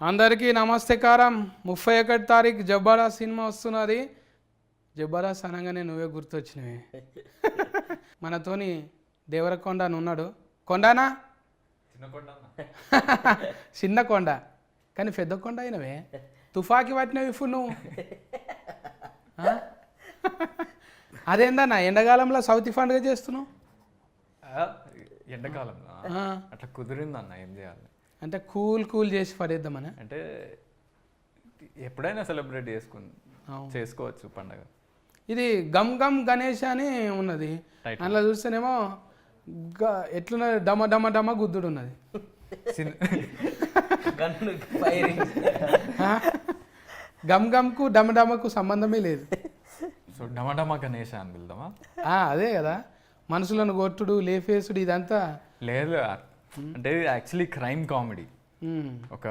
అందరికీ నమస్తేకారం. 31 తారీఖు జబర్దస్త్ సినిమా వస్తున్నది. జబర్దస్త్ అనగానే నువ్వే గుర్తొచ్చినవి. మనతోని దేవరకొండ అని ఉన్నాడు. కొండనా? చిన్న కొండ కానీ పెద్ద కొండ అయినవే. తుఫాకి పట్టినవి ఇప్పుడు నువ్వు. అదేందన్నా ఎండాకాలంలో సౌత్ పండుగ చేస్తున్నావు? ఎండాకాలంలో అట్లా కుదిరిందన్న, ఏం చేయాలి అంటే కూల్ చేసి పడేద్దామని. అంటే ఎప్పుడైనా సెలబ్రేట్ చేసుకోవచ్చు పండగ. ఇది గమ్ గమ్ గణేష్ అని ఉన్నది. అందులో చూస్తేనేమో ఎట్లున్నది, డమ డమ డమ గుద్దుడు ఉన్నది. గమ్ గమ్కు డమ డమకు సంబంధమే లేదు. సో డమడమ గణేష్ అని వెళ్దామా? అదే కదా, మనుషులను కొట్టుడు లేఫేసుడు ఇదంతా లేదు. అంటే యాక్చువల్లీ క్రైమ్ కామెడీ, ఒక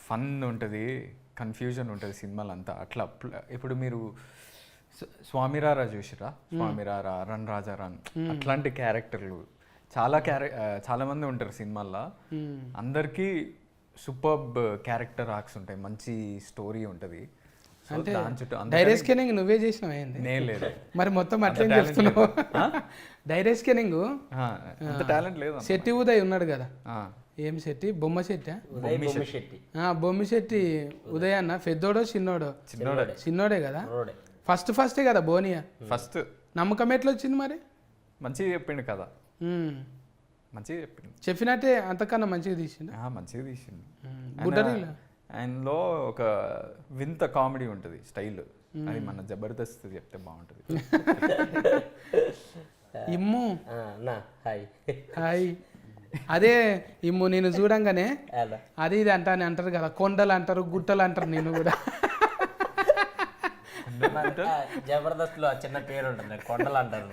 ఫన్ ఉంటుంది, కన్ఫ్యూజన్ ఉంటుంది సినిమాలు అంతా. అట్లా ఇప్పుడు మీరు స్వామిరారా చూసిరా? స్వామిరారా, రన్ రాజా రన్, అట్లాంటి క్యారెక్టర్లు చాలా మంది ఉంటారు సినిమాల్లో. అందరికీ సూపర్బ్ క్యారెక్టర్ ఆర్క్స్ ఉంటాయి, మంచి స్టోరీ ఉంటుంది. అంటే డైరెక్ట్ స్కానింగ్ నువ్వే చేసినావు? ఏంది? నేను లేదు. మరి మొత్తం అట్లే చెప్తున్నావు. డైరెక్ట్ స్కానింగ్ టాలెంట్ లేదు. శెట్టి ఉదయ్ ఉన్నాడు కదా, ఏం శెట్టి? బొమ్మ శెట్టి. బొమ్మి శెట్టి ఉదయ్ అన్న పెద్దోడో చిన్నోడో? చిన్నోడే కదా. ఫస్టే కదా బోనియా. ఫస్ట్ నమ్మకం ఎట్లా వచ్చింది మరి? మంచిగా చెప్పిండు కదా, మంచిగా చెప్పిండు. చెప్పినట్టే అంతకన్నా మంచిగా తీసిండు. మంచిగా తీసిండు. గుడ్డరీలో ఆయనలో ఒక వింత కామెడీ ఉంటుంది, స్టైల్. అది మన జబర్దస్త్ చెప్తే బాగుంటుంది. ఇమ్ము హాయ్. అదే ఇమ్ము నేను చూడంగానే అది ఇది అంటారు కదా, కొండలు అంటారు, గుట్టలు అంటారు. నేను కూడా జబర్దస్త్ లో చిన్న పేరు ఉంటుంది, కొండలు అంటారు.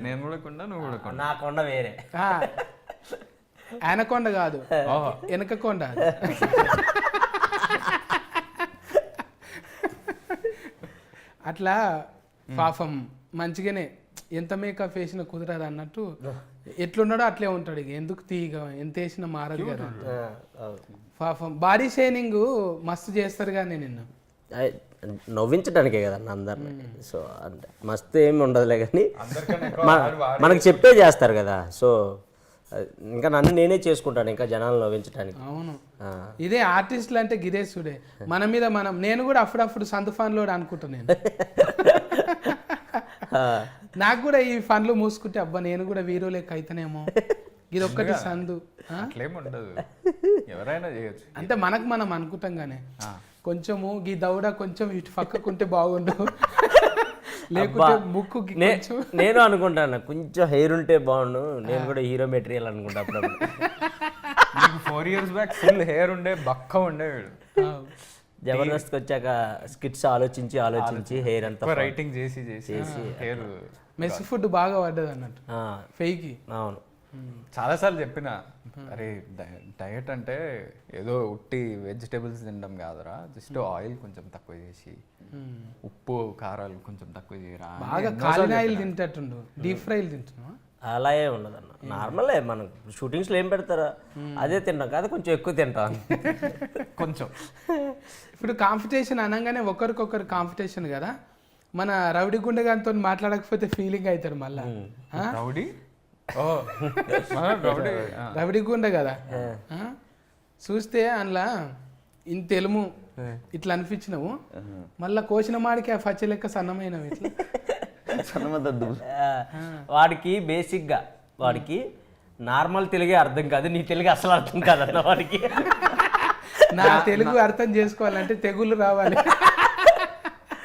నేను కూడా కొండ, నువ్వు కూడా కొండ. నా కొండ వేరే. ఆయన కొండ కాదు, వెనక కొండ. అట్లా పాపం మంచిగానే ఎంత మేకప్ వేసినా కుదరదు అన్నట్టు ఎట్లున్నాడో అట్లే ఉంటాడు. ఇక ఎందుకు తీగ ఎంత వేసినా మారదు కదా. పాపం బాడీ షైనింగ్ మస్తు చేస్తారు కానీ నిన్ను నవ్వించడానికే కదా అందరిని. సో అంటే మస్తు ఏమి ఉండదులే కానీ మనకు చెప్పే చేస్తారు కదా. సో ఇంకా నన్ను నేనే చేసుకుంటాను ఇంకా జనాలు నవ్వించడానికి. అవును, ఇదే ఆర్టిస్టులు అంటే గిరేశుడే. మన మీద నేను కూడా అప్పుడప్పుడు సందు ఫన్లో అనుకుంటా. నేను నాకు కూడా ఈ ఫన్లు మూసుకుంటే అబ్బా నేను కూడా వీరో లెక్క అయితేనేమో. ఇది ఒక్కటి సందు ఎవరైనా చేయొచ్చు అంటే మనకు మనం అనుకుంటాం కానీ కొంచెము ఈ దౌడ కొంచెం ఇటు పక్కకుంటే బాగుండు, లేకుంటే ముక్కు. నేను అనుకుంటాను కొంచెం హెయిర్ ఉంటే బాగుండు, నేను కూడా హీరో మెటీరియల్ అనుకుంటా. అప్పుడు 4 years బ్యాక్ ఫుల్ హెయిర్ ఉండే, బక్క ఉండేవాడు. జబర్దస్త్కి వచ్చాక స్కిట్స్ ఆలోచించి హెయిర్ అంతా రైటింగ్ చేసి హెయిర్ మెస్ ఫుడ్ బాగా పడ్డది అన్నట్టు ఫెయికి. అవును, చాలాసార్లు చెప్పిన, అరే డయట్ అంటే ఏదో ఉట్టి వెజిటేబుల్స్ తినడం కాదురా, జస్ట్ ఆయిల్ కొంచెం తక్కువ చేసి, ఉప్పు కారాలు కొంచెం తక్కువ చేయరా. బాగా కాలిన ఆయిల్ తింటట్టుండు, డీప్ ఫ్రైలు తింటున్నా. అలా ఏ ఉండదు అన్న, నార్మలే. మనం షూటింగ్స్లో ఏం పెడతారా అదే తింటాం కాదు, కొంచెం ఎక్కువ తింటాం కొంచెం. ఇప్పుడు కాంపిటీషన్ అనగానే ఒకరికొకరు కాంపిటీషన్ కదా. మన రౌడీ గుండెగానితో మాట్లాడకపోతే ఫీలింగ్ అవుతారు మళ్ళా. రౌడీ గుండె కదా చూస్తే అందులో ఇంత తెలుము ఇట్లా అనిపించినావు, మళ్ళా కోసిన మాడికి ఆ పచ్చ లెక్క సన్నమైనవి. ఇట్లా వాడికి బేసిక్గా నార్మల్ తెలుగే అర్థం కాదు, నీ తెలుగు అసలు అర్థం కాదన్న వాడికి. నా తెలుగు అర్థం చేసుకోవాలంటే తెగులు రావాలి.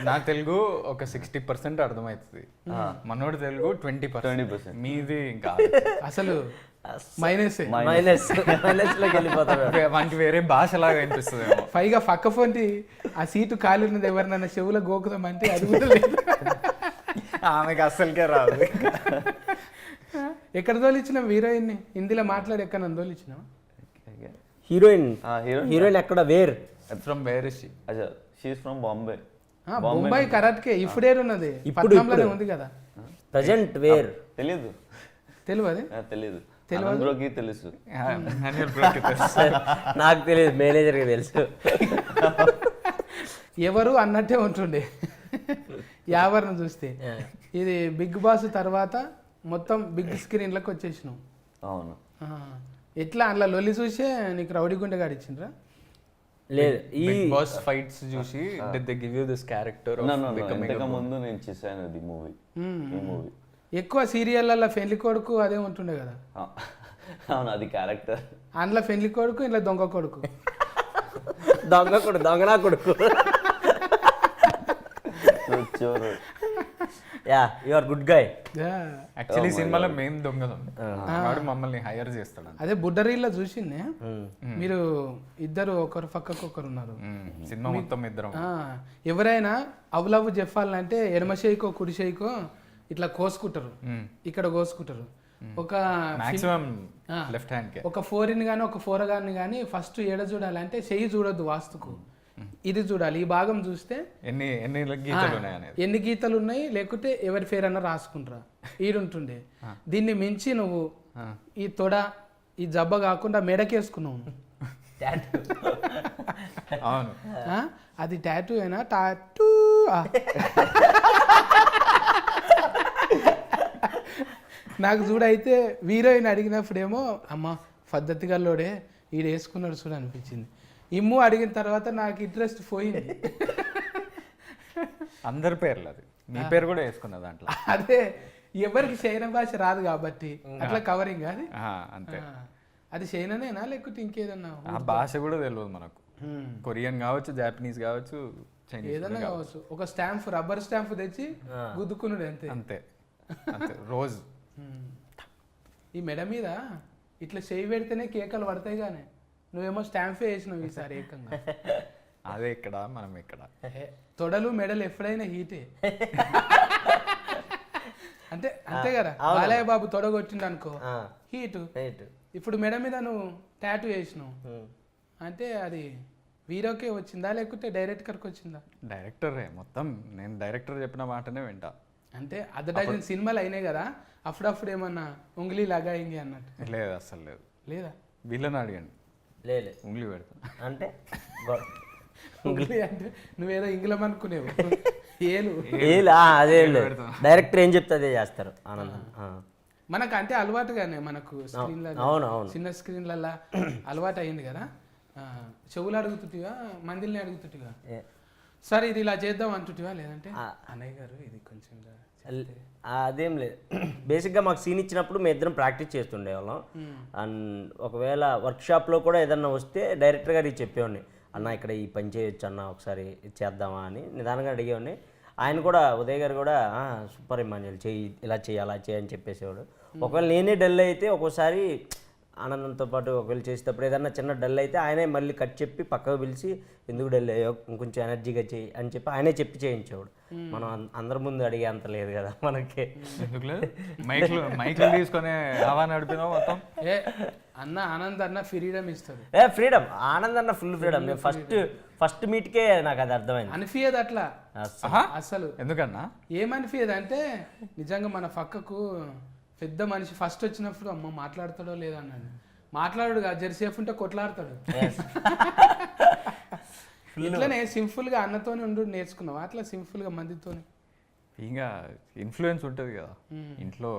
నా తెలుగు ఒక 60% అర్థమవుతుంది, మనోడి తెలుగు 20%. మీది ఇంకా అసలు మైనస్ లోకి వెళ్ళిపోతాడు. వానికి వేరే భాషలాగా అనిపిస్తుంది. పైగా పక్క ఫోన్టి ఆ సీటు ఖాళీ ఉన్నది, ఎవరినైనా చెవులో గోకుదామంటే అది కూడా లేదు. ఆమెకి అస్సలకే రాదు. ఎక్కడ తోలిచ్చినావు హీరోయిన్ని? హిందీలో మాట్లాడి ఎక్కడ నన్ను తోలిచ్చినావు? హీరోయిన్ ఎక్కడ? Where from where is she is from Bombay. Bombay కరాట్కే ఇప్పుడు ఉన్నది, పట్నంలోనే ఉంది కదా ప్రజెంట్. వేర్ తెలియదు. తెలియదు ఆనంద్ బ్రోకి తెలుసు. అనిల్ బ్రోకి తెలుసు. నాకు తెలియదు, మేనేజర్కి తెలుసు. ఎవరు అన్నట్టే ఉంటుండే యావర్ను చూస్తే. ఇది బిగ్ బాస్ తర్వాత మొత్తం బిగ్ స్క్రీన్లకు వచ్చేసినాం. అవును. ఆ, ఎట్లా అందులో లొల్లి చూసే నీకు రౌడీ గుండె గాడిచ్చిండ్రా? లేదు, ఈ బిగ్ బాస్ ఫైట్స్ చూసి did they give you this character of No, becoming a ఇంతకు pro? ముందు నేను చేశాను ఇది మూవీ. ఈ మూవీ ఎక్కువ సీరియళ్ళల్లో పెళ్లి కొడుకు అదే ఉంటుండే కదా. అవును, అది క్యారెక్టర్. అందులో పెళ్లి కొడుకు, ఇంట్లో దొంగ కొడుకు. దొంగనా కొడుకు. చోరు. Yeah, you are good guy. Actually సినిమాలో మేము దొంగలం, వాడు మమ్మల్ని హైర్ చేస్తాడు. అదే బుడ్డరీల్లో చూసిందే, మీరు ఇద్దరు ఒకరు పక్కకు ఒకరు ఉన్నారు. సినిమా మొత్తం ఇద్దరం. ఎవరైనా అవులవ్వు చెప్పాలంటే ఎడమ చేయికో కుడి చేయికో ఇట్లా కోసుకుంటారు, ఇక్కడ కోసుకుంటారు. ఒక మాక్సిమం లెఫ్ట్ హ్యాండ్ కే. ఒక ఫోరిన్ కానీ ఒక ఫోరగాన్ని కానీ ఫస్ట్ ఏడ చూడాలంటే చెయ్యి చూడొద్దు వాస్తుకు, ఇది చూడాలి. ఈ భాగం చూస్తే ఎన్ని ఎన్ని గీతలు ఉన్నాయి అనేది, ఎన్ని గీతలు ఉన్నాయి, లేకుంటే ఎవరి పేరు అన్నా రాసుకుంటారా ఈడుంటుండే. దీన్ని మించి నువ్వు ఈ తొడ ఈ జబ్బ కాకుండా మెడకేసుకున్నావు. అవును. అది టాటూ అయినా టాటూ. నాకు చూడైతే హీరోయిన్ అడిగినప్పుడేమో అమ్మ పద్ధతిగా లోడే ఈడు వేసుకున్నాడు చూడ అనిపించింది. ఇమ్ము అడిగిన తర్వాత నాకు ఇంట్రెస్ట్ పోయింది. అందరి పేర్లు అది, మీ పేరు కూడా వేసుకున్న దాంట్లో. అదే ఎవరికి చైనా భాష రాదు కాబట్టి అట్లా కవరింగ్ అది అంతే. అది చైనానేనా లేకపోతే ఇంకేదన్నా? ఆ భాష కూడా తెలియదు మనకు. కొరియన్ కావచ్చు, జాపనీస్ కావచ్చు, చైనీస్ ఏదన్నా కావచ్చు. ఒక స్టాంప్, రబ్బర్ స్టాంప్ తెచ్చి గుద్దుకున్నాడు అంతే. అంతే అంతే రోజు. ఈ మెడ మీద ఇట్లా చేయి పెడితేనే కేకలు పడతాయి కానీ నువ్వేమో స్టాంపే వేసినావు ఈసారి ఏకంగా. అదే ఇక్కడ మనం ఇక్కడ తొడలు మెడలు ఎప్పుడైనా హీటే అంటే అంతే కదా. బాలయ్య బాబు తొడ కొట్టిండు అనుకో హీటు. ఇప్పుడు మెడ మీద నువ్వు టాటూ వేసినావు అంటే అది హీరోకే వచ్చిందా లేకుంటే డైరెక్టర్కి వచ్చిందా? డైరెక్టరే మొత్తం. నేను డైరెక్టర్ చెప్పిన మాటనే వింటా. అంటే అర్ధడజన్ సినిమాలు అయినాయి కదా, అప్పుడప్పుడు ఏమన్నా ఉంగిలి లాగా అయింది అన్నట్టు? లేదు, అస్సలు లేదు. లేదా? వీళ్ళని అడిగండి, లేదు ఉంగ్లీ పెడతా అంటే ఉంగిలి అంటే నువ్వేదో ఇంగ్లం అనుకునేవు. ఏలు అదే డైరెక్టర్ ఏం చెప్తే అదే చేస్తారు. ఆనందం మనకు అంటే అలవాటుగానే మనకు స్క్రీన్లలో, చిన్న స్క్రీన్లలో అలవాటు అయింది కదా. చెవులు అడుగుతుంటివా, మందిల్ని అడుగుతుంటివా, సరే ఇది ఇలా చేద్దాం అంటుంటివా, లేదంటే అన్నయ్య గారు ఇది కొంచెం అదేం లేదు. బేసిక్గా మాకు సీన్ ఇచ్చినప్పుడు మేము ఇద్దరం ప్రాక్టీస్ చేస్తుండేవాళ్ళం. అండ్ ఒకవేళ వర్క్షాప్లో కూడా ఏదన్నా వస్తే డైరెక్టర్ గారికి చెప్పేవాడిని, అన్న ఇక్కడ ఈ పని చేయొచ్చు అన్న, ఒకసారి చేద్దామా అని నిదానంగా అడిగేవాడిని. ఆయన కూడా, ఉదయ్ గారు కూడా సూపర్ ఇమాన్యుల్ చెయ్యి, ఇలా చెయ్యి అలా చేయి అని చెప్పేసేవాడు. ఒకవేళ నేనే డల్ అయితే ఒక్కోసారి ఆనందంతో పాటు ఒకవేళ చేసేటప్పుడు ఏదన్నా చిన్న డల్ అయితే ఆయనే మళ్ళీ కట్ చెప్పి పక్కకు పిలిచి ఎందుకు డల్ అయ్యో ఇంకొంచెం ఎనర్జీగా చేయి అని చెప్పి ఆయనే చెప్పి చేయించేవాడు. మనం అందరి ముందు అడిగే అంత లేదు కదా మనకి. ఎందుకు లేదు, మైక్లు తీసుకొని హవా నడిపినావు మొత్తం. అన్న ఆనంద్ అన్న ఫ్రీడమ్ ఇస్తారు. ఫ్రీడమ్, ఆనంద్ అన్న ఫుల్ ఫ్రీడమ్. నేను ఫస్ట్ మీట్కే నాకు అది అర్థమైంది. అనిపించదు అట్లా అసలు. ఎందుకన్నా ఏమనిపించదు అంటే నిజంగా మన పక్కకు పెద్ద మనిషి ఫస్ట్ వచ్చినప్పుడు అమ్మ మాట్లాడతాడో లేదా అన్నాడు. మాట్లాడు జెర్సేఫ్ ఉంటే కొట్లాడతాడు. ఇట్లనే సింపుల్ గా అన్నతోనే ఉండు నేర్చుకున్నావా? అట్లా సింపుల్ గా మందితోనే ఇంకా ఇన్ఫ్లుయెన్స్ ఉంటుంది కదా ఇంట్లో,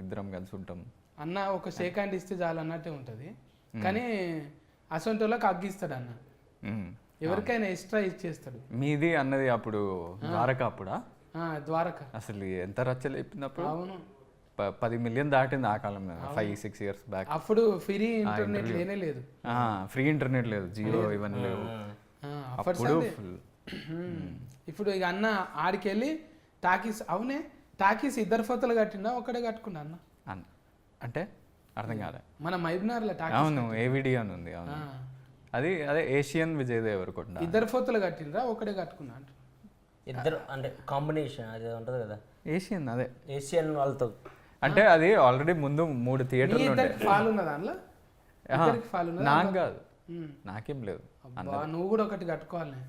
ఇద్దరం కలిసి ఉంటాం. అన్న ఒక షేక్ హ్యాండ్ ఇస్తే చాలు అన్నట్టే ఉంటుంది. కానీ అసొంటోళ్ళకి అగ్గిస్తాడు అన్న, ఎవరికైనా ఎక్స్ట్రా ఇచ్చేస్తాడు. మీది అన్నది అప్పుడు ద్వారక అప్పుడా? ద్వారక అసలు ఎంత రచ్చలేపినప్పుడు. అవును, 10 మిలియన్ దాటింది ఆ కాలంలో, 5-6 years బ్యాక్. అప్పుడు ఫ్రీ ఇంటర్నెట్ లేనే లేదు. ఫ్రీ ఇంటర్నెట్ లేదు, జియో ఇవన్నీ లేవు అప్పుడు. ఇప్పుడు ఇక అన్న ఆడికి వెళ్ళి టాకీస్, అవునే టాకీస్ ఇద్దరు ఫోటోలు కట్టిండా ఒకటే కట్టుకున్నా అన్న? అంటే అర్థం కాలే. మన మైబ్నార్లో టాకీస్. అవును, ఏవిడి అని ఉంది. అవును, అది అదే ఏషియన్ విజయ్ దేవరకొండ. ఇద్దరు ఫోటోలు కట్టిండ్రా ఒకటే కట్టుకున్నా అంట? ఇద్దరు అంటే కాంబినేషన్ అది ఉంటుంది కదా, ఏషియన్. అదే ఏషియన్ వాళ్ళతో అంటే అది ఆల్రెడీ ముందు 3 థియేటర్లు ఉండే. ఫాల్ ఉన్న దాంట్లో నాకు కాదు, నాకేం లేదు. నువ్వు కూడా ఒకటి కట్టుకోవాలి.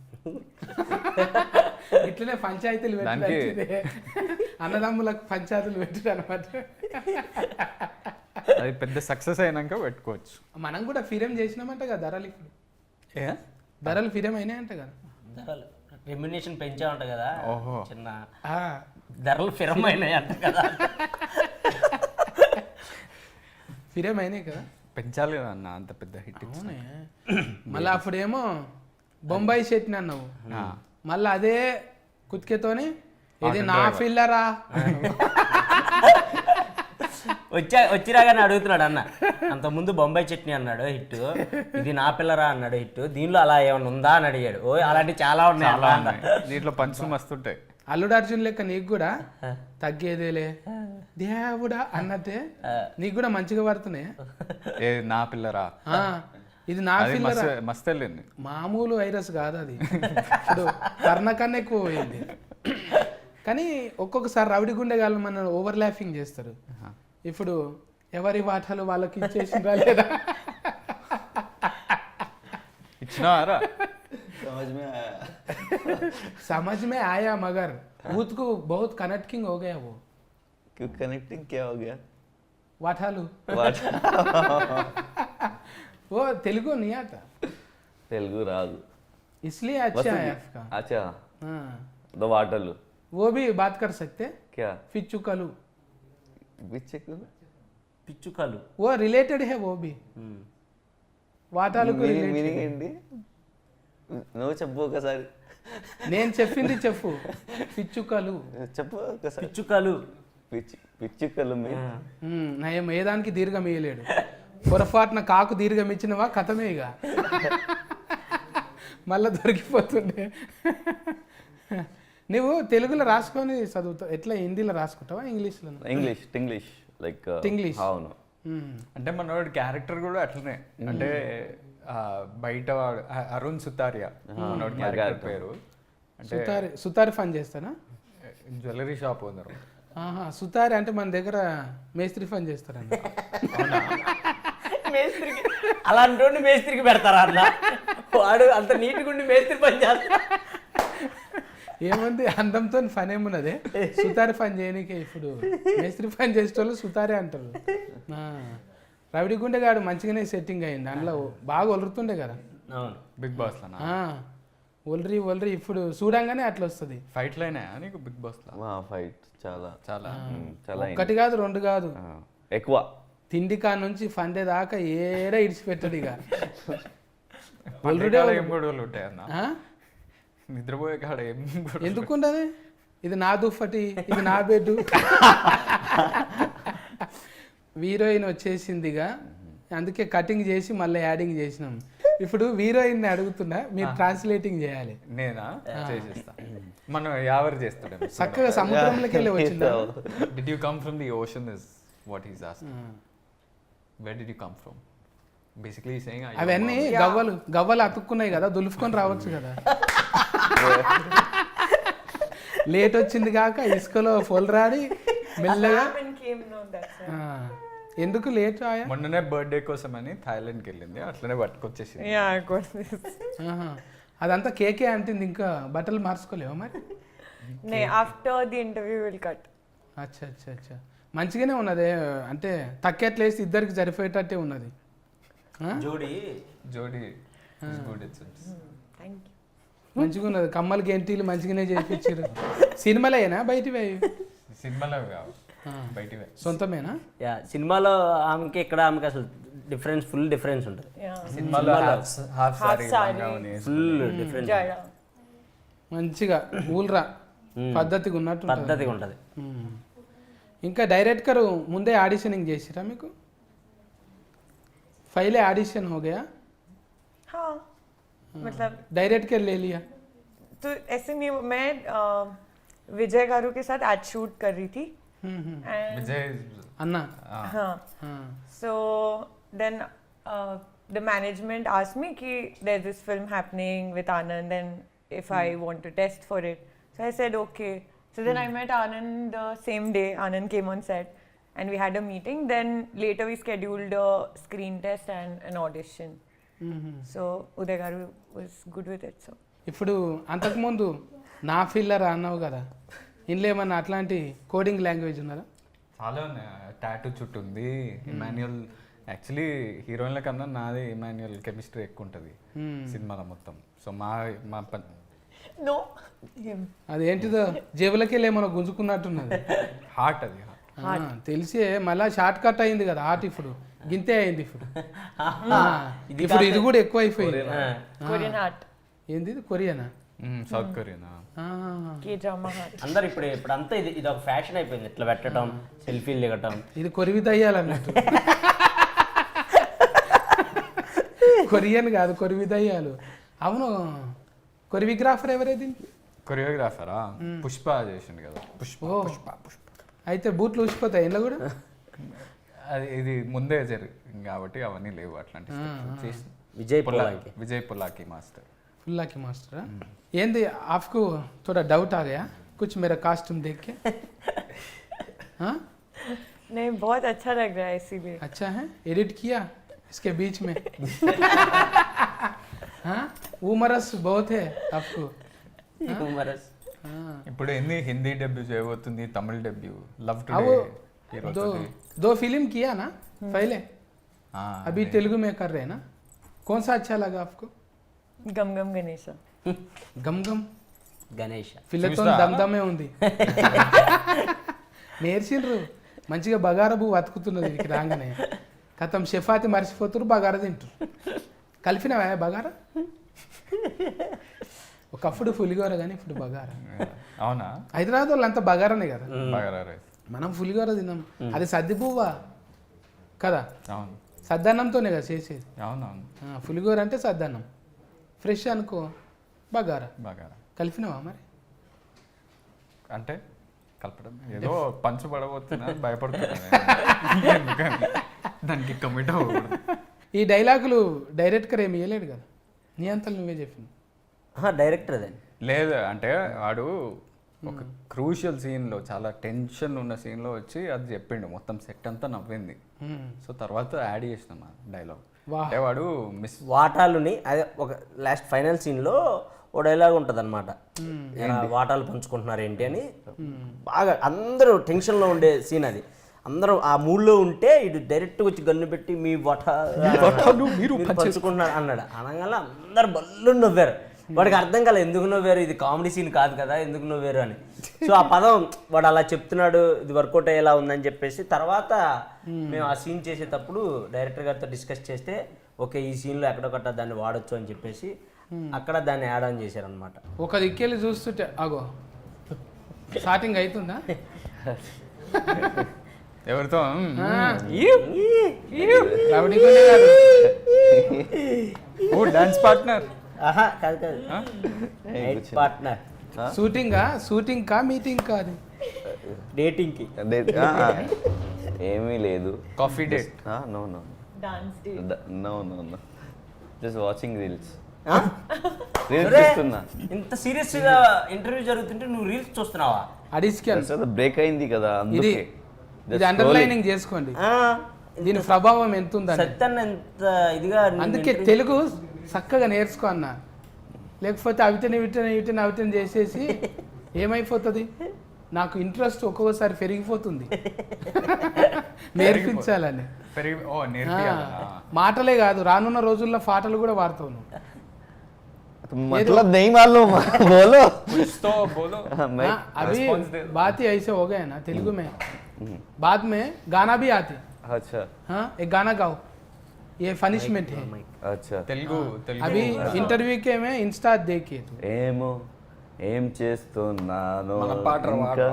ఇట్లనే పంచాయతీలు పెట్టి అన్నదమ్ములకు పంచాయతీలు పెట్టారు అనమాట. అది పెద్ద సక్సెస్ అయినాక పెట్టుకోవచ్చు. మనం కూడా ఫిరేం చేసినామంట కదా ధరలు, ఇప్పుడు ఏ ధరలు ఫిరేం అయినాయంట కదా. ధరలు రెమ్యునేషన్ పెంచామంట కదా, ఓహో. చిన్న ఆ, ధరలు ఫిరమైనాయి అంట కదా. ఫిరేం అయినాయి కదా. పెంచాలి కదా అన్న, అంత పెద్ద హిట్. అవునే. మళ్ళీ అప్పుడేమో బొంబాయి చట్నీ అన్నావు, మళ్ళీ అదే కుతికేతోని ఇది నా ఫిల్లరా వచ్చిరాగానే అడుగుతున్నాడు అన్న. అంత ముందు బొంబాయి చట్నీ అన్నాడు హిట్, ఇది నా పిల్లరా అన్నాడు హిట్, దీనిలో అలా ఏమైనా ఉందా అని అడిగాడు. ఓ అలాంటివి చాలా ఉన్నాయి చాలా ఉన్నాయి. దీంట్లో పంచులు మస్తుంటాయి. అల్లుడు అర్జున్ లెక్క నీకు కూడా తగ్గేదేలే దేవుడా అన్నట్టే నీకు కూడా మంచిగా పడుతున్నాయి. ఏ నా పిల్లరా, ఆ, ఇది నా ఫిల్లరా మస్తు వెళ్ళింది. మామూలు వైరస్ కాదు అది, ఇప్పుడు కర్ణ కన్నా ఎక్కువ పోయింది. కానీ ఒక్కొక్కసారి రౌడి గుండెగాళ్ళు మన ఓవర్ ల్యాఫింగ్ చేస్తారు. ఇప్పుడు ఎవరి వాటాలు వాళ్ళకి ఇచ్చేసిందా లేదా? ఇచ్చినారా? समझ में आया मगर ऊत को बहुत कनेक्टिंग हो गया वो. क्यों कनेक्टिंग क्या हो गया? वाठालू वो तेलुगु नहीं आता, तेलुगु रादु इसलिए अच्छा है आपका. अच्छा, हाँ, दो वाटरलू वो भी बात कर सकते. क्या फिचुकलू పిచ్చుకలు वो रिलेटेड है, वो भी వాటాలు మీనింగ్ ఏంటి? నువ్వు చెప్పు ఒకసారి. నేను చెప్పింది చెప్పు. పిచ్చుకలు చెప్పు ఒకసారి. పిచ్చుకలు పిచ్చుకలు నయం ఏదానికి దీర్ఘం ఇయ్యలేడు. పొరపాటున కాకు దీర్ఘం ఇచ్చినవా కథమే ఇక మళ్ళా దొరికిపోతుండే. నువ్వు తెలుగులో రాసుకొని చదువుతావు ఎట్లా? హిందీలో రాసుకుంటావా ఇంగ్లీష్లో? English like English. అవును. అంటే మనోడి క్యారెక్టర్ కూడా అట్లనే. అంటే బయట వాడు అరుణ్ సుతారియా మనోడి క్యారెక్టర్ పేరు. అంటే సుతారి ఫన్ చేస్తానా? Jewellery shop owner. ఆహా, సుతారి అంటే మన దగ్గర మేస్త్రి ఫన్ చేస్తారండి. మేస్త్రికి అలాంటి మేస్త్రికి పెడతారా అన్న? వాడు అంత నీట్గా ఉండి మేస్త్రి పని చేస్తా. ఏముంది అందంతో ఫన్ ఏమున్నదే? సుతారి ఫన్ చేయనికే ఇప్పుడు మేస్త్రి ఫన్ చేసేటోళ్ళు సుతారే అంటారు. రవిడి గుండెగాడు మంచిగానే సెట్టింగ్ అయింది, అందులో బాగా ఒలురుతుండే కదా. అవును, బిగ్ బాస్ లో ఒలరి ఇప్పుడు చూడంగానే అట్లా వస్తుంది. ఫైట్ లైనా నీకు బిగ్ బాస్ లో? ఫైట్ చాలా చాలా చాలా ఒకటి కాదు రెండు కాదు ఎక్కువ. తిండి కా నుంచి ఫండే దాకా ఏడా ఇడిచిపెట్టాడు ఇక. ఏం గొడవలు ఉంటాయి అన్న, నిద్రపోయే కాడ ఏం ఎందుకుండదు? ఇది నా దుప్పటి, ఇది నా బెడ్. హీరోయిన్ వచ్చేసిందిగా, అందుకే కటింగ్ చేసి మళ్ళీ యాడింగ్ చేసినాం. ఇప్పుడు హీరోయిన్ అడుగుతున్నా, మీరు ట్రాన్స్లేటింగ్ చేయాలి. నేనా చేసేస్తా. మనం ఎవరు చేస్తాడు చక్కగా సముద్రంలోకి వెళ్ళి వచ్చిందా? Did you come from the ocean is what he's asking. Where did you come from? Basically saying అవన్నీ గవ్వలు అతుక్కున్నాయి కదా, దులుపుకొని రావచ్చు కదా. లేట్ వచ్చింది కాక ఇసుకలో పొలరాడి మెల్లగా. ఎందుకు లేట్ ఆయా? మొన్ననే బర్త్డే కోసం అని థాయిలాండ్కి వెళ్ళింది, అట్లనే పట్టుకొచ్చేసింది. అదంతా కేకే అంటుంది, ఇంకా బట్టలు మార్చుకోలేవా మరి? After the interview will cut. అచ్చా అచ్చా అచ్చా, మంచిగానే ఉన్నది. అంటే తక్కేట్లేసి ఇద్దరికి సరిపోయేటట్టే ఉన్నది. జోడి గుడ్. మంచిగా ఉన్నది. కమ్మలు గెంటీలు మంచిగానే చేయించారు. సినిమాలేనా బయటివి? సినిమాలో కావు, బయటివే. సొంతమేనా? యా, సినిమాలో ఆమెకి ఇక్కడ ఆమెకి అసలు డిఫరెన్స్, ఫుల్ డిఫరెన్స్ ఉంటుంది. సినిమాలో హాఫ్ ఫుల్ డిఫరెన్స్, మంచిగా ఊల్రా పద్ధతిగా ఉన్నట్టు పద్ధతిగా ఉంటుంది. ఇంకా డైరెక్టర్ ముందే ఆడిషనింగ్ చేసిరా మీకు? पहले ऑडिशन हो गया? हाँ, मतलब डायरेक्ट कर ले लिया? तो ऐसे नहीं, मैं विजय गारू के साथ एड शूट कर रही थी. विजय अन्ना? हाँ. So then the management asked me कि there's this film happening with Anand and if I want to test for it. So I said okay. So then I met Anand the same day. Anand came on set. And we had a meeting. Then later we scheduled a screen test and an audition. So Uday garu was good with it. So ఇప్పుడు అంతకుముందు నా filler అన్నావు కదా, ఇందులో ఏమన్నా అట్లాంటి coding language ఉన్నదా? చాలా టాటూ చుట్టూ ఉంది. ఇమాన్యుయల్ యాక్చువల్లీ హీరోయిన్ల కన్నా నాది ఇమాన్యుయల్ కెమిస్ట్రీ ఎక్కువ ఉంటుంది సినిమాలో మొత్తం. సో మా మా పని No, him. అదేంటిదో జేబులకి వెళ్ళి ఏమన్నా గుంజుకున్నట్టున్నది. హార్ట్ అది. తెలిసే మళ్ళా షార్ట్ కట్ అయింది కదా హార్ట్, ఇప్పుడు గింతే అయింది ఇప్పుడు. ఇప్పుడు ఇది కూడా ఎక్కువ అయిపోయింది. Korean heart. ఏంది ఇది కొరియానా? సౌత్ కొరియానా? K-drama heart. అందరు ఇప్పుడు అంతా ఇది ఒక ఫ్యాషన్ అయిపోయింది, ఇట్లా పెట్టడం, సెల్ఫీలు దిగటం. ఇది కొరివి దయ్యాలన్నట్టు. కొరియన్ కాదు, కొరివి దయ్యాలు. అవును, కొరియోగ్రాఫర్ ఎవరేది? కొరియోగ్రాఫరా పుష్ప చేసిండు కదా. పుష్ప ఓ. పుష్ప పుష్ప అయితే బూట్లు ఊసిపోతాయి ఇంట్లో కూడా. అది ఇది ముందే జరిగింది కాబట్టి అవన్నీ లేవు అట్లాంటి చేసిన విజయ్ పొలాకి. విజయ్ పుల్లాకి మాస్టర్. फुल्ला की मास्टर ఏంది आपको थोड़ा डाउट आ गया कुछ मेरा कॉस्ट्यूम देख के? हाँ नहीं, बहुत अच्छा लग रहा है इसीलिए. अच्छा है, एडिट किया इसके बीच में? हाँ उमरस बहुत है आपको. హ్యూమరస్. हाँ ఇప్పుడు ఎన్ని హిందీ డెబ్యూ చేయబోతుంది, తమిళ డెబ్యూ లవ్ अब టుడే दो फिल्म किया ना पहले, अभी तेलुगु में कर रहे हैं ना. कौन सा अच्छा लगा आपको? गम गम गणेशा. गम गम గణేష్. పిల్లతో చూస్తా. దమ్దమే ఉంది. నేర్చిండ్రు మంచిగా బగారా పువ్వు అతుకుతున్నది వీరికి రాగానే. కథం షెఫాతి మర్చిపోతున్నారు, బగారా తింటారు. కలిపినవా బగారా? ఒకప్పుడు పులిగోర కానీ ఇప్పుడు బగారా. అవునా? హైదరాబాద్ వాళ్ళు అంతా బగారానే కదా, బగారా రైస్. మనం పులిగోర తిన్నాం. అది సద్ది పువ్వా కదా, అవును సద్దన్నంతోనే కదా చేసేది. అవునవును పులిగోర అంటే సద్దన్నం, ఫ్రెష్ అనుకో బగారా. బగారా కలిపినవా మరి? అంటే కలపడం ఏదో పంచు పడబోతున్నా భయపడుతున్నా ఎందుకని దానికి కమిట్ అవ్వకూడదు. ఈ డైలాగులు డైరెక్టర్ ఏమి ఇవ్వలేడు కదా, నీ అంతలు నువ్వే చెప్పింది. డైరెక్టర్ అదే. లేదు అంటే వాడు ఒక క్రూషియల్ సీన్లో చాలా టెన్షన్ ఉన్న సీన్లో వచ్చి అది చెప్పిండు, మొత్తం సెట్ అంతా నవ్వింది. సో తర్వాత యాడ్ చేసినాం ఆ డైలాగ్. వాహ్. అంటే వాడు మిస్ వాటాలుని అదే ఒక లాస్ట్ ఫైనల్ సీన్లో ఓ డైలాగ్ ఉంటుంది అనమాట, వాటాలు పంచుకుంటున్నారు ఏంటి అని. బాగా అందరూ టెన్షన్లో ఉండే సీన్ అది. అందరూ ఆ మూడ్లో ఉంటే ఇటు డైరెక్ట్గా వచ్చి గన్ను పెట్టి మీ వాటాలు మీరు పంచుకుంటున్నారు అన్నాడు. అనగానే అందరు బల్లు నవ్వారు. వాడికి అర్థం కాలేదు ఎందుకు నవ్వారు, ఇది కామెడీ సీన్ కాదు కదా, ఎందుకు నవ్వారు అని. సో ఆ పదం వాడు అలా చెప్తున్నాడు, ఇది వర్కౌట్ అయ్యేలా ఉందని చెప్పేసి తర్వాత మేము ఆ సీన్ చేసేటప్పుడు డైరెక్టర్ గారితో డిస్కస్ చేస్తే ఓకే ఈ సీన్లో ఎక్కడొకట దాన్ని వాడచ్చు అని చెప్పేసి అక్కడ దాన్ని యాడ్ ఆన్ చేశారనమాట. ఒక దిక్కెళ్ళి చూస్తుంటే అగో స్టార్టింగ్ అవుతుందా? ఎవరితో రౌడీగానే కాదు. ఓ డాన్స్ పార్ట్నర్. ఆహా కాదు కాదు, పార్ట్నర్. షూటింగ్ కా మీటింగ్ కా అది? డేటింగ్కి. ఏమీ లేదు. Coffee date. No no Dance day. No no no just watching reels. ఒరే, రీల్స్ చూస్తున్నా. ఇంత సీరియస్ గా ఇంటర్వ్యూ జరుగుతుంటే నువ్వు రీల్స్ చూస్తున్నావా? అడిస్కెల్ బ్రేక్ అయింది కదా ఇది అందుకే. ఇది అండర్లైనింగ్ చేసుకోండి, దీని ప్రభావం ఎంత ఉందని. సత్యాన్ని ఎంత ఇదిగా అందుకే తెలుగు చక్కగా నేర్చుకో అన్న, లేకపోతే అవిటని చేసేసి ఏమైపోతుంది. నాకు ఇంట్రెస్ట్ ఒక్కొక్కసారి పెరిగిపోతుంది నేర్పించాలని. నేర్పియాలా? మాటలే కాదు, రానున్న రోజుల్లో పాటలు కూడా వాడతావు నువ్వు. मतलब नहीं मालूम बोलो. कुछ तो बोलो. मैं अभी response दे। बात ही ऐसे हो गए ना तेलुगु में, बाद में गाना भी आते. अच्छा हाँ एक गाना गाओ, ये पनिशमेंट है. अच्छा. తెలుగు अभी इंटरव्यू के में इंस्टा देखिए तू. ఏమో ఏం చేస్తున్నాను మన పాట ఇంకా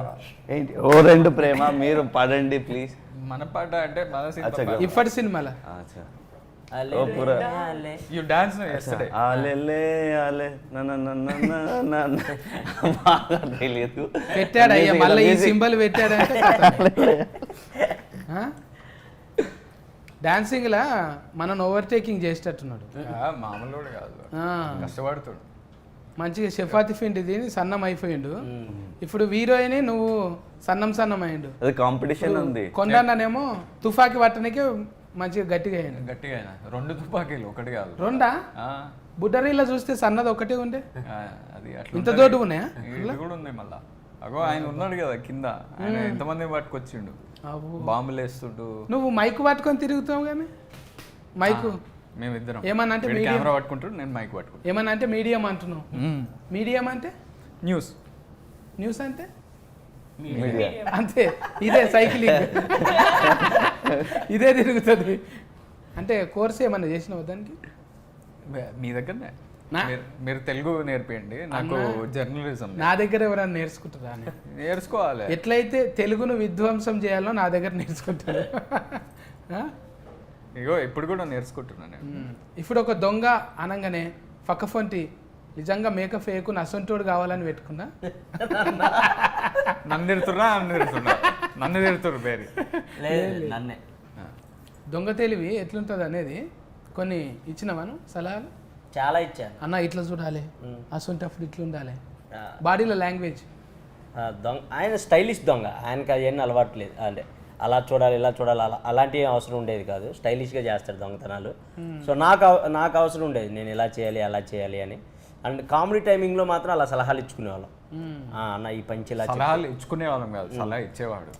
ఏంటి ఓ రెండు ప్రేమ మీరు పాడండి ప్లీజ్. మన పాట అంటే మన అచ్చా. ఇప్పటి సినిమాలో అచ్చా అలే, ఓ పూరా. అలే. You dance yesterday. ఆలెలే ఆలే బాగా తెలియదు. పెట్టాడు అయ్యా, మళ్ళీ ఈ సింబల్ పెట్టాడంటే డాన్సింగ్ లా మనల్ని ఓవర్టేకింగ్ చేసేటట్టున్నాడు. మామూలు కూడా కాదు, ఆ, కష్టపడుతాడు. మంచిగా చపాతి పిండి తిని సన్నం అయిపోయిండు. ఇప్పుడు హీరోయిన్ నువ్వు సన్నం అయ్యిండు. అది కాంపిటీషన్ ఉంది. కొండనేమో తుఫాకి పట్టడానికే మంచిగా గట్టిగా అయ్యిండు. గట్టిగా అయినా 2 తుపాకీలు ఒకటి కాదు. రెండా? ఆ, బుడ్డరీలో చూస్తే సన్నది ఒకటే ఉండే, అది అట్లా ఇంత ఉంటది. దొడ్డు ఉన్నాయా? ఇది కూడా ఉంది మళ్ళా. అగో ఆయన ఉన్నాడు కదా కింద, ఆయన ఎంతమంది పట్టుకొచ్చిండు, అబ్బో. బాంబులు వేస్తుండు. నువ్వు మైక్ పట్టుకొని తిరుగుతావు కానీ మైకు మేమిద్దరం ఏమన్నా అంటే మీడియం కెమెరా పట్టుకుంటాడు, నేను మైక్ పట్టుకుంటాను. ఏమన్నా అంటే మీడియం అంటున్నావు. మీడియం అంటే న్యూస్ న్యూస్ అంటే మీడియా అంతే, ఇదే సైక్లింగ్ ఇదే తిరుగుతుంది. అంటే కోర్స్ ఏమన్నా చేసినావు దానికి? మీ దగ్గరనే నా- మీరు తెలుగు నేర్పియండి నాకు, జర్నలిజం నా దగ్గర ఎవరైనా నేర్చుకుంటారా అని. నేర్చుకోవాలి. ఎట్లయితే తెలుగును విధ్వంసం చేయాలో నా దగ్గర నేర్చుకుంటారు. ఆ? ఇగో ఇప్పుడు కూడా నేర్చుకుంటున్నాను నేను. ఇప్పుడు ఒక దొంగ అనగానే పక్కఫొంటి నిజంగా మేకప్ వేయకు నసొంటోడు కావాలని పెట్టుకున్నా. నన్ను తిడుతున్నారు బేరీ. లేదు నన్నే. దొంగ తెలివి ఎట్లుంటుంది అనేది కొన్ని ఇచ్చినవాను సలహాలు. చాలా ఇచ్చాను. అన్న ఇట్లా చూడాలి, అసొంటప్పుడు ఇట్లా ఉండాలి, ఆ, బాడీలో లాంగ్వేజ్. దొంగ ఆయన స్టైలిష్ దొంగ, ఆయనకి అవన్నీ అలవాటు లేదు. అంటే అలా చూడాలి ఇలా చూడాలి అలాంటి అవసరం ఉండేది కాదు. స్టైలిష్గా చేస్తాడు దొంగతనాలు. సో నాకు అవసరం ఉండేది, నేను ఇలా చేయాలి అలా చేయాలి అని. అండ్ కామెడీ టైమింగ్లో మాత్రం అలా సలహాలు ఇచ్చుకునేవాళ్ళం. అన్న ఈ పంచి ఇలా సలహాలు ఇచ్చుకునే వాళ్ళం కాదు, సలహా ఇచ్చేవాడు.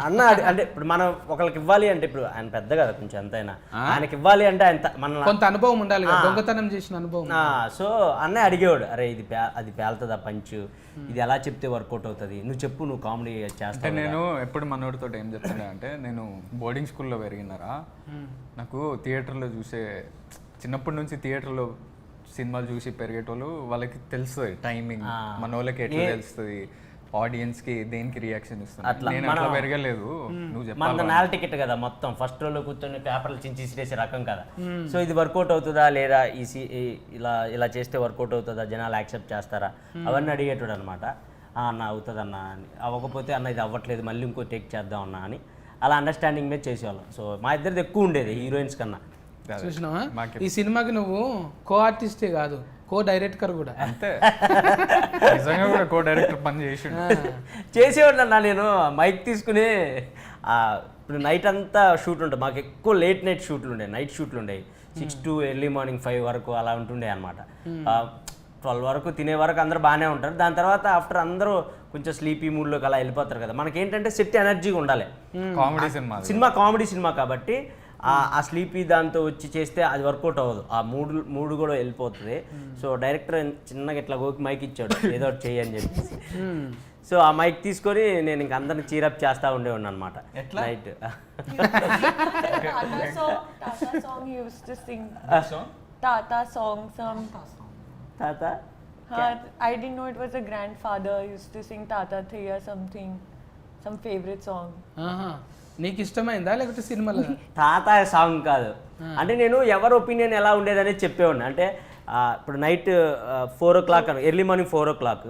అన్న అంటే ఇప్పుడు మనం ఒకరికి ఇవ్వాలి అంటే, ఇప్పుడు ఆయన పెద్ద కదా కొంచెం ఎంతైనా, ఆయనకి ఇవ్వాలి అంటే ఆయన మన కొంత అనుభవం ఉండాలి కదా, దొంగతనం చేసిన అనుభవం. సో అన్నయ్య అడిగేవాడు, అరే ఇది అది పేలుతుందా పంచు, ఇది ఎలా చెప్తే వర్కౌట్ అవుతుంది, నువ్వు చెప్పు, నువ్వు కామెడీ అంటే చేస్తావు. నేను ఎప్పుడు మనోడితో ఏం చెప్తున్నా అంటే, నేను బోర్డింగ్ స్కూల్లో పెరిగినారా, నాకు థియేటర్లో చూసే చిన్నప్పటి నుంచి థియేటర్లో సినిమాలు చూసి పెరిగేటోళ్ళు వాళ్ళకి తెలుస్తుంది టైమింగ్, మన వాళ్ళకి ఎట్లా తెలుస్తుంది, ఆడియన్స్ కి దేనికి రియాక్షన్ ఇస్తుంది. నేను అట్లా పెరగలేదు, నువ్వు మన చెప్పాలి. నేల టికెట్ కదా మొత్తం, ఫస్ట్ రోలో కూర్చొని పేపర్లు చించి ఇసిరేసే రకం కదా. సో ఇది వర్కౌట్ అవుతుందా లేదా, ఇలా చేస్తే వర్కౌట్ అవుతుందా, జనాలు యాక్సెప్ట్ చేస్తారా, అవన్నీ అడిగేటోడు అనమాట. అన్న అవుతుంది అన్న అని, అవ్వకపోతే అన్న ఇది అవ్వట్లేదు మళ్ళీ ఇంకో టేక్ చేద్దాం అన్న అని, అలా అండర్స్టాండింగ్ మీద చేసేవాళ్ళం. సో మా ఇద్దరిది ఎక్కువ ఉండేది హీరోయిన్స్ కన్నా. చూసినావా, ఈ సినిమాకి నువ్వు కో ఆర్టిస్టే కాదు, కో డైరెక్టర్ కూడా. అంతే, నిజంగా కూడా కో డైరెక్టర్ పని చేసి చేసేవాడు అన్న. నేను మైక్ తీసుకుని ఇప్పుడు నైట్ అంతా షూట్ ఉంటుంది మాకు, ఎక్కువ లేట్ నైట్ షూట్లు ఉండేవి, నైట్ షూట్లు ఉండేవి. 6 to ఎర్లీ మార్నింగ్ 5 వరకు అలా ఉంటుండే అనమాట. 12 వరకు తినే వరకు అందరూ బాగానే ఉంటారు. దాని తర్వాత ఆఫ్టర్ అందరూ కొంచెం స్లీపీ మూడ్లోకి అలా వెళ్ళిపోతారు కదా. మనకి ఏంటంటే సెట్ ఎనర్జీగా ఉండాలి. కామెడీ సినిమా కామెడీ సినిమా కాబట్టి ఆ స్లీపీ దాంతో వచ్చి చేస్తే అది వర్కౌట్ అవ్వదు, ఆ మూడు కూడా వెళ్ళిపోతుంది. సో డైరెక్టర్ చిన్నగా ఇట్లా గోకి మైక్ ఇచ్చాడు, ఏదో ఒకటి చెయ్యి అని చెప్పేసి. సో ఆ మైక్ తీసుకొని నేను ఇంక అందరిని చీరప్ చేస్తూ ఉండేవాడిని అనమాట night. Tata song he used to sing. Tata song, some. తాత I didn't know it was a grandfather used to sing Tata Thaya something, some favorite song. ఆహా, నీకు ఇష్టమైందా లేకపోతే సినిమాలో? తాత సాంగ్ కాదు, అంటే నేను ఎవరి ఒపీనియన్ ఎలా ఉండేదనేది చెప్పేవాడిని. అంటే ఇప్పుడు night 4 o'clock early morning 4 o'clock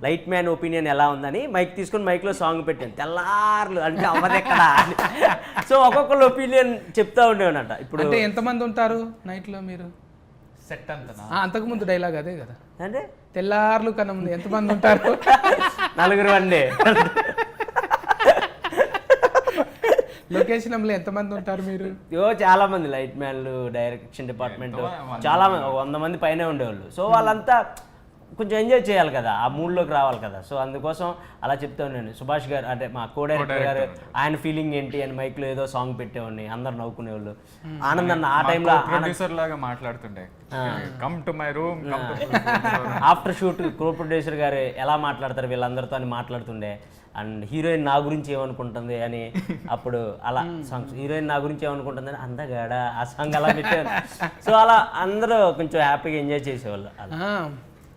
light man opinion ఎలా ఉందని మైక్ తీసుకొని మైక్లో సాంగ్ పెట్టాను. తెల్లార్లు అంటే అవ్వదు ఎక్కడ. సో ఒక్కొక్కరు ఒపీనియన్ చెప్తా ఉండేవాడంట. ఇప్పుడు అంటే ఎంతమంది ఉంటారు నైట్లో మీరు? సెట్ అంతనా? అంతకుముందు డైలాగ్ అదే కదా, అంటే తెల్లార్లు కన్నా ముందు ఎంతమంది ఉంటారు? 4 అండి. లొకేషన్లో ఎంతమంది ఉంటారు మీరు? చాలా మంది లైట్ మ్యాన్లు, డైరెక్షన్ డిపార్ట్మెంట్ చాలా మంది, 100 మంది పైనే ఉండేవాళ్ళు. సో వాళ్ళంతా కొంచెం ఎంజాయ్ చేయాలి కదా, ఆ మూడ్లోకి రావాలి కదా. సో అందుకోసం అలా చెప్తా ఉన్నాను. సుభాష్ గారు అంటే మా కో డైరెక్టర్ గారు, ఆయన ఫీలింగ్ ఏంటి అని మైక్లో ఏదో సాంగ్ పెట్టేవాడిని, అందరు నవ్వుకునేవాళ్ళు. ఆనంద్ అన్న ఆ టైంలో ప్రొడ్యూసర్ లాగా మాట్లాడుతుండే, come to my room, after shoot co producer గారు ఎలా మాట్లాడతారు వీళ్ళందరితో అని మాట్లాడుతుండే. అండ్ హీరోయిన్ నా గురించి ఏమనుకుంటుంది అని, అప్పుడు అలా సాంగ్స్ హీరోయిన్ నా గురించి ఏమనుకుంటుంది అని అందగాడ ఆ సాంగ్ అలా పెట్టారు. సో అలా అందరూ కొంచెం హ్యాపీగా ఎంజాయ్ చేసేవాళ్ళు.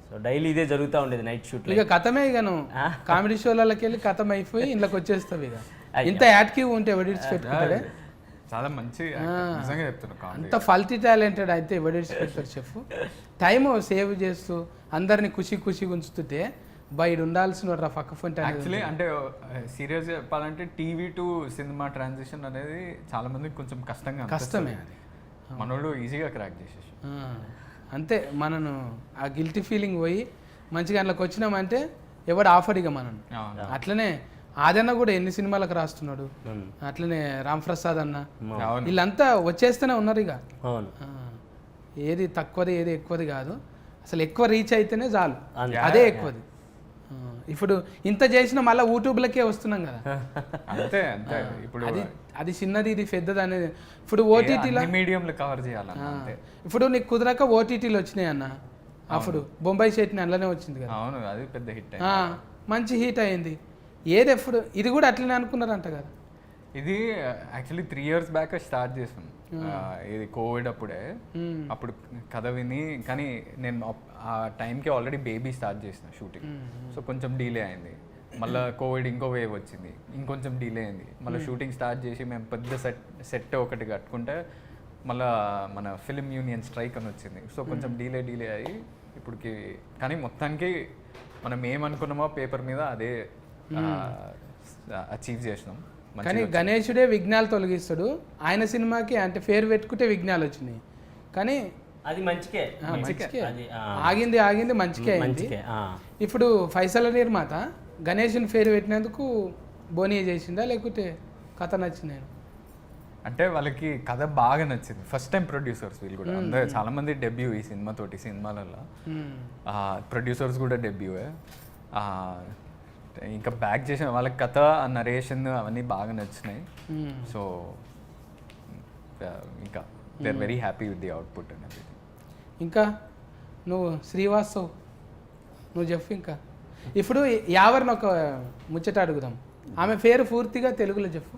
సో డైలీ ఇదే జరుగుతూ ఉండేది నైట్ షూట్. ఇక కథమే, ఇక నువ్వు కామెడీ షోలకి వెళ్ళి కథం అయిపోయి ఇంట్లోకి వచ్చేస్తావు. ఇక ఇంత యాక్టివ్ ఉంటే ఎవడిడ్స్ పెట్టుకుంటాడే. చాలా మంచి నిజంగా చెప్తున్నా, అంత ఫల్టీ టాలెంటెడ్ అయితే ఎవడిడ్స్ పెడతారు చెప్పు. టైము సేవ్ చేస్తూ అందరిని ఖుషి ఉంచుతుంటే బయట ఉండాల్సిన పక్క ఫోన్. యాక్చువల్లీ అంటే సీరియస్ చెప్పాలంటే టీవీ టు సినిమా ట్రాన్సిషన్ అనేది చాలా మందికి కొంచెం కష్టమే అది. మనోడు ఈజీగా క్రాక్ చేసేసి అంతే. మనను ఆ గిల్టీ ఫీలింగ్ పోయి మంచిగా అందులోకి వచ్చినామంటే ఎవడు ఆఫర్ ఇక మనం. అట్లనే ఆదన్న కూడా ఎన్ని సినిమాలకు రాస్తున్నాడు, అట్లనే రామ్ ప్రసాద్ అన్న, వీళ్ళంతా వచ్చేస్తూనే ఉన్నారు. ఇక ఏది తక్కువది ఏది ఎక్కువది కాదు, అసలు ఎక్కువ రీచ్ అయితేనే చాలు, అదే ఎక్కువది. ఇప్పుడు ఇంత చేసినా మళ్ళీ యూట్యూబ్లకే వస్తున్నాం కదా. అంతే అంతే. ఇప్పుడు అది చిన్నది ఇది పెద్దది అనేది. ఇప్పుడు ఓటీటీలో మీడియంలో కవర్ చేయాలన్న అంతే. ఇప్పుడు నీకు కుదరక ఓటీటీలు వచ్చినాయి అన్న. అప్పుడు బొంబాయి చట్నీ అందులోనే వచ్చింది కదా. అవును, అది పెద్ద హిట్. మంచి హీట్ అయింది. ఏది ఎప్పుడు ఇది కూడా అట్లనే అనుకున్నారంట కదా. ఇది యాక్చువల్లీ 3 years బ్యాక్ స్టార్ట్ చేసాం. ఇది కోవిడ్ అప్పుడే. అప్పుడు కథ విని, కానీ నేను ఆ టైంకి ఆల్రెడీ బేబీ స్టార్ట్ చేసిన షూటింగ్. సో కొంచెం డిలే అయింది. మళ్ళీ కోవిడ్ ఇంకో వేవ్ వచ్చింది, ఇంకొంచెం డిలే అయింది. మళ్ళీ షూటింగ్ స్టార్ట్ చేసి మేము పెద్ద సెట్ ఒకటి కట్టుకుంటే మళ్ళీ మన ఫిలిం యూనియన్ స్ట్రైక్ అని వచ్చింది. సో కొంచెం డిలే అయ్యి ఇప్పటికి, కానీ మొత్తానికి మనం ఏమనుకున్నామో పేపర్ మీద అదే అచీవ్ చేసినాం. కానీ గణేశుడే విఘ్నాలు తొలగిస్తాడు. ఆయన సినిమాకి అంటే పేరు పెట్టుకుంటే విఘ్నాలు వచ్చినాయి, కానీ అది మంచికే. ఆగింది మంచికే అయింది. ఇప్పుడు ఫైసల నిర్మాత గణేష్ని పేరు పెట్టినందుకు బోనీ చేసిందా, లేకపోతే కథ నచ్చింది? అంటే వాళ్ళకి కథ బాగా నచ్చింది. ఫస్ట్ టైం ప్రొడ్యూసర్స్ వీళ్ళు కూడా. అందరూ చాలా మంది డెబ్యూ ఈ సినిమాతోటి. సినిమాలలో ప్రొడ్యూసర్స్ కూడా డెబ్యూయే. ఇంకా బ్యాక్ చేసిన వాళ్ళకి కథ, నరేషన్ అవన్నీ బాగా నచ్చినాయి. సో ఇంకా they are very happy with the output and everything. ఇంకా నువ్వు శ్రీవాస్తవ్ నువ్వు చెప్పు. ఇంకా ఇప్పుడు యావరిని ఒక ముచ్చట అడుగుదాం. ఆమె పేరు పూర్తిగా తెలుగులో చెప్పు.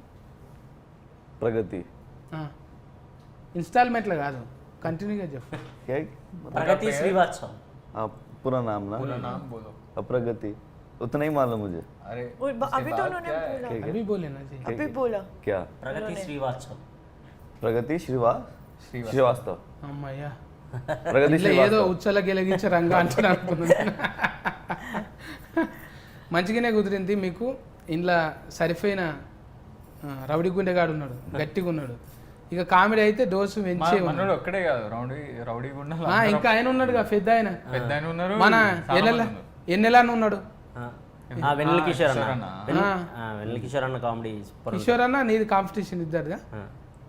प्रगति. ఇన్స్టాల్మెంట్లో కాదు, కంటిన్యూగా చెప్పు. क्या? ప్రగతి శ్రీవాత్సవ్. हाँ, पूरा नाम ना. पूरा नाम बोलो. प्रगति उतना ही मालूम मुझे. अरे अभी तो उन्होंने बोला. अभी बोले ना जी. अभी बोला. क्या? ప్రగతి శ్రీవాత్సవ్. प्रगति श्रीवास्तव. అమ్మయ్యా, प्रगति ఇట్లా ఏదో श्रीवास्तव. ఉచ్చల గెలిగించే రంగా అంటున్నా అనుకున్నాను. మంచిగానే కుదిరింది మీకు. ఇంట్లో సరిపోయిన రౌడీ గుండెగాడు ఉన్నాడు, గట్టిగా ఉన్నాడు. ఇక కామెడీ అయితే డోసు పెంచే మనోడు ఒక్కడే కాదు, రౌడీ గుండా ఇంకా ఆయన ఉన్నాడుగా, పెద్ద ఆయన ఉన్నారు. మన ఎన్నెలానే ఉన్నాడు. వెన్నెల కిషోర్ అన్న. వెన్నెల కిషోర్ అన్న కామెడీ. కిషోర్ అన్న నీది కాంపిటీషన్ ఇద్దరుగా.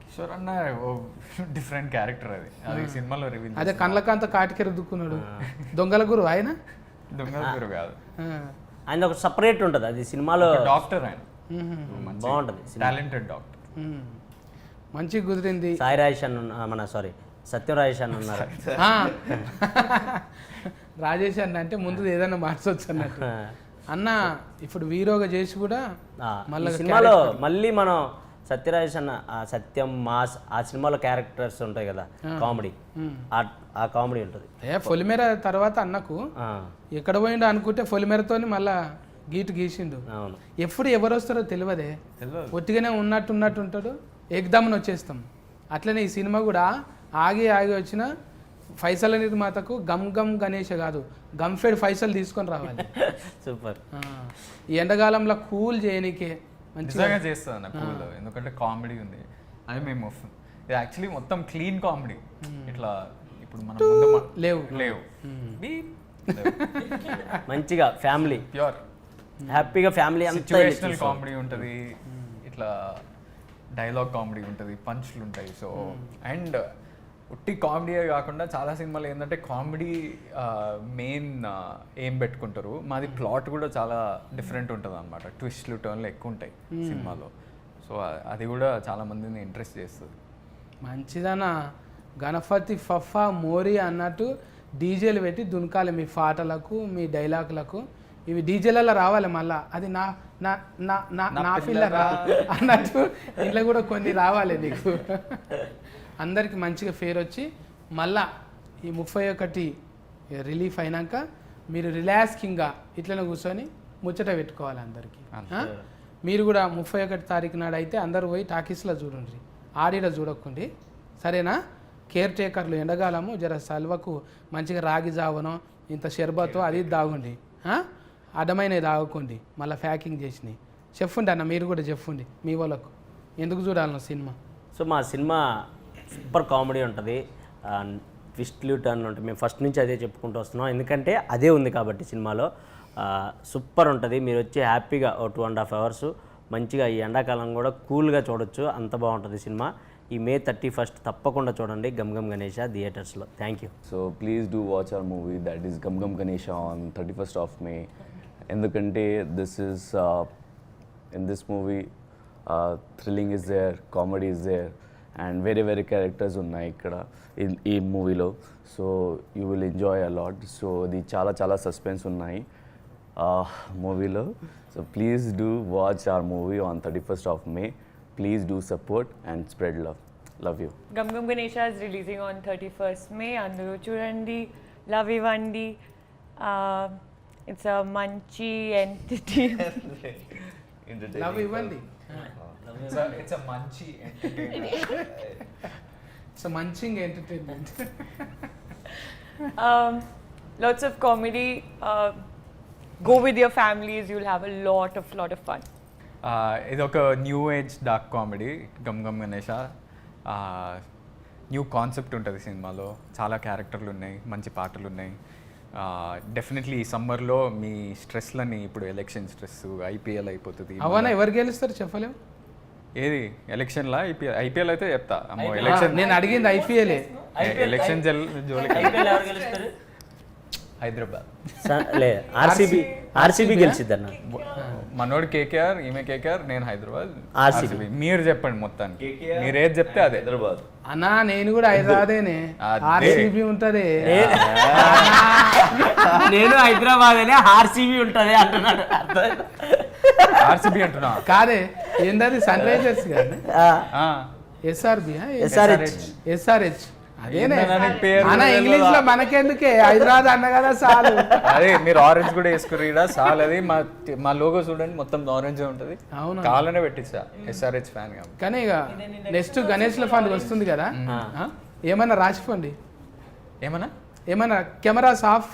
కిషోర్ అన్న డిఫరెంట్ క్యారెక్టర్ అది సినిమాలో రివీల్. అదే కళ్ళకాంత కాటికి రుద్దుకున్నాడు. దొంగల గురు ఆయన. దొంగల గురు కాదు, ఆయన ఒక సపరేట్ ఉంటుంది అది సినిమాలో. డాక్టర్ ఆయన, బాగుంటుంది. Talented doctor. మంచిగా కుదిరింది. సాయి రాజేష్ అన్న మన సత్యం రాజేష్ అన్న ఉన్నారు. రాజేష్ అన్న అంటే ముందు ఏదైనా మార్చొచ్చు అన్నట్టు. అన్న ఇప్పుడు హీరోగా చేసి కూడా మళ్ళీ సినిమాలో మళ్ళీ మనం సత్యరాజేష్ అన్న సత్యం మాస్ ఆ సినిమాలో క్యారెక్టర్స్ ఉంటాయి కదా, కామెడీ, ఆ కామెడీ ఉంటుంది. పొలిమేర తర్వాత అన్నకు ఎక్కడ పోయిండో అనుకుంటే పొలిమేరతో మళ్ళా గీటు గీసిండు. ఎప్పుడు ఎవరు వస్తారో తెలియదే, ఒట్టిగానే ఉన్నట్టు ఉంటాడు, ఎగ్దామని వచ్చేస్తాం. అట్లనే ఈ సినిమా కూడా ఆగి వచ్చిన ఫైసల నిర్మాతకు గమ్ గణేష్ కాదు, గంఫెడ్ ఫైసల్ తీసుకొని రావాలి. సూపర్. ఈ ఎండాకాలంలో కూల్ చేయనీకే మంచిగా చేస్తుంది అన్న కూల్, ఎందుకంటే కామెడీ ఉంది. అది మేము ఇది యాక్చువల్లీ మొత్తం క్లీన్ కామెడీ. ఇట్లా ఇప్పుడు మనం లేవు మంచిగా ఫ్యామిలీ, ప్యూర్ హ్యాపీగా ఫ్యామిలీ. సిచ్యువేషనల్ కామెడీ ఉంటుంది, ఇట్లా డైలాగ్ కామెడీ ఉంటుంది, పంచ్లు ఉంటాయి. సో అండ్ ఉట్టి కామెడీయే కాకుండా చాలా సినిమాలు ఏంటంటే కామెడీ మెయిన్ ఏం పెట్టుకుంటారు. మాది ప్లాట్ కూడా చాలా డిఫరెంట్ ఉంటుంది అనమాట, ట్విస్ట్లు టర్న్లు ఎక్కువ ఉంటాయి సినిమాలో. సో అది కూడా చాలా మందిని ఇంట్రెస్ట్ చేస్తుంది. మంచిదనా. గణపతి ఫఫా మోరీ అన్నట్టు డీజేలు పెట్టి దునకాలి మీ పాటలకు, మీ డైలాగులకు. ఇవి డీజేలలో రావాలి మళ్ళా. అది నా నా నా నా నా పిల్లరా అన్నట్టు ఇంట్లో కూడా కొన్ని రావాలి నీకు. అందరికి మంచిగా ఫేర్ వచ్చి మళ్ళా ఈ 31 రిలీఫ్ అయినాక మీరు రిలాక్సింగ్గా ఇట్లనే కూర్చొని ముచ్చట పెట్టుకోవాలి అందరికీ. మీరు కూడా 31 తారీఖు నాడు అయితే అందరూ పోయి టాకీస్లో చూడండి, ఆడిడ చూడకండి, సరేనా? కేర్ టేకర్లు ఎండగాలము జర సల్వకు మంచిగా రాగి జావనో ఇంత షర్బతో అది తాగుండి, అడ్డమైనవి తాగకండి, మళ్ళీ ప్యాకింగ్ చేసినాయి. చెప్పండి అన్న, మీరు కూడా చెప్పండి మీ వాళ్ళకు ఎందుకు చూడాలన్న సినిమా. సో మా సినిమా సూపర్ కామెడీ ఉంటుంది, ట్విస్ట్లు టర్న్ ఉంటుంది. మేము ఫస్ట్ నుంచి అదే చెప్పుకుంటూ వస్తున్నాం, ఎందుకంటే అదే ఉంది కాబట్టి సినిమాలో. సూపర్ ఉంటుంది. మీరు వచ్చి హ్యాపీగా 2.5 hours మంచిగా ఈ ఎండాకాలం కూడా కూల్గా చూడొచ్చు, అంత బాగుంటుంది సినిమా. ఈ May 31 తప్పకుండా చూడండి గమ్ గణేష థియేటర్స్లో. Thank you. So please do watch our movie, that is Gum Ganesha on 31st of May. ఎందుకంటే in this movie thrilling is there, comedy is there, and very characters ఉన్నాయి ఇక్కడ ఈ మూవీలో. So you will enjoy a lot. సో ఇది చాలా suspense ఉన్నాయి మూవీలో. So please do watch our movie on 31st of May. Please do support and spread love. Love you. Gum Gum Ganesha is releasing on 31st May. Andaru chudandi, love ivandi. It's a munchy entity. Love ఇవ్వండి. It's a మంచి it's munching entertainment. Lots of comedy. Go with your families. You'll have a lot of fun. ఇది ఒక new age dark comedy Gam Gam Ganesha. New concept ఉంటుంది సినిమాలో, చాలా క్యారెక్టర్లు ఉన్నాయి, మంచి పాటలు ఉన్నాయి. డెఫినెట్లీ ఈ సమ్మర్లో మీ స్ట్రెస్లని, ఇప్పుడు ఎలక్షన్ స్ట్రెస్, ఐపీఎల్ అయిపోతుంది. అవనా ఎవరు గెలుస్తారు చెప్పలేము. ఏది ఎలక్షన్లా? ఐపీఎల్ అయితే చెప్తా. అమ్మో ఎలక్షన్ నేను అడిగింది ఐపీఎల్. ఎలక్షన్ జోలికి హైదరాబాద్ లేదు, ఆర్సీబీ గెలిచిద్ది అన్న. మనోడు కేకేఆర్, ఈమె కేకేఆర్, నేను హైదరాబాద్. RCB. మీరు చెప్పండి మొత్తానికి, మీరు ఏది చెప్తే అదే. హైదరాబాద్. అన్నా నేను కూడా హైదరాబాదేనే. అదే. ఆర్సీబీ ఉంటది. నేను హైదరాబాద్ ఆర్సీబీ ఉంటది అంటున్నాడు. ఆర్సీబీ అంటున్నా కాదే ఏందది సన్ రైజర్స్ కానీ ఎస్ఆర్బి ఎస్ఆర్హెచ్ అదేనే పేరు అన్న ఇంగ్లీష్ లో మనకెందుకే హైదరాబాద్ అన్న కదా చాలు. అదే మీరు ఆరెంజ్ కూడా వేసుకురీడా చాలు. అది మా లోగో చూడండి మొత్తం ఆరెంజ్ ఉంటుంది. అవును కావాలనే పెట్టిస్తా ఎస్ఆర్హెచ్ ఫ్యాన్ గా. కానీ ఇక నెక్స్ట్ గణేష్ ల ఫండ్ వస్తుంది కదా, ఏమన్నా రాసిపోండి. ఏమన్నా కెమెరాస్ ఆఫ్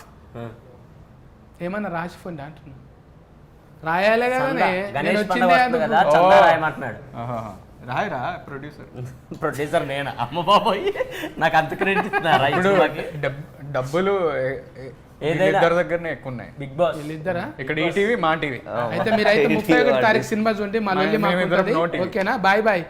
ఏమన్నా రాసిపోండి అంటున్నా. రాయాలే కదా నేను వచ్చిందే రాయమంటున్నాడు. రాయరా ప్రొడ్యూసర్. ప్రొడ్యూసర్ నేను. అమ్మ బాబోయ్ నాకు అంత క్రెడిట్ ఇస్తున్నారా? ఇప్పుడు డబ్బులు ఇద్దరి దగ్గరనే ఎక్కువ ఉన్నాయి. బిగ్ బాస్ వీళ్ళిద్దరా? ఇక్కడ ఈటీవీ, మా టీవీ. అయితే మీరైతే 31 తారీఖు సినిమా చూడండి. మళ్ళీ మేమిద్దరం no TV. ఓకేనా? Bye bye.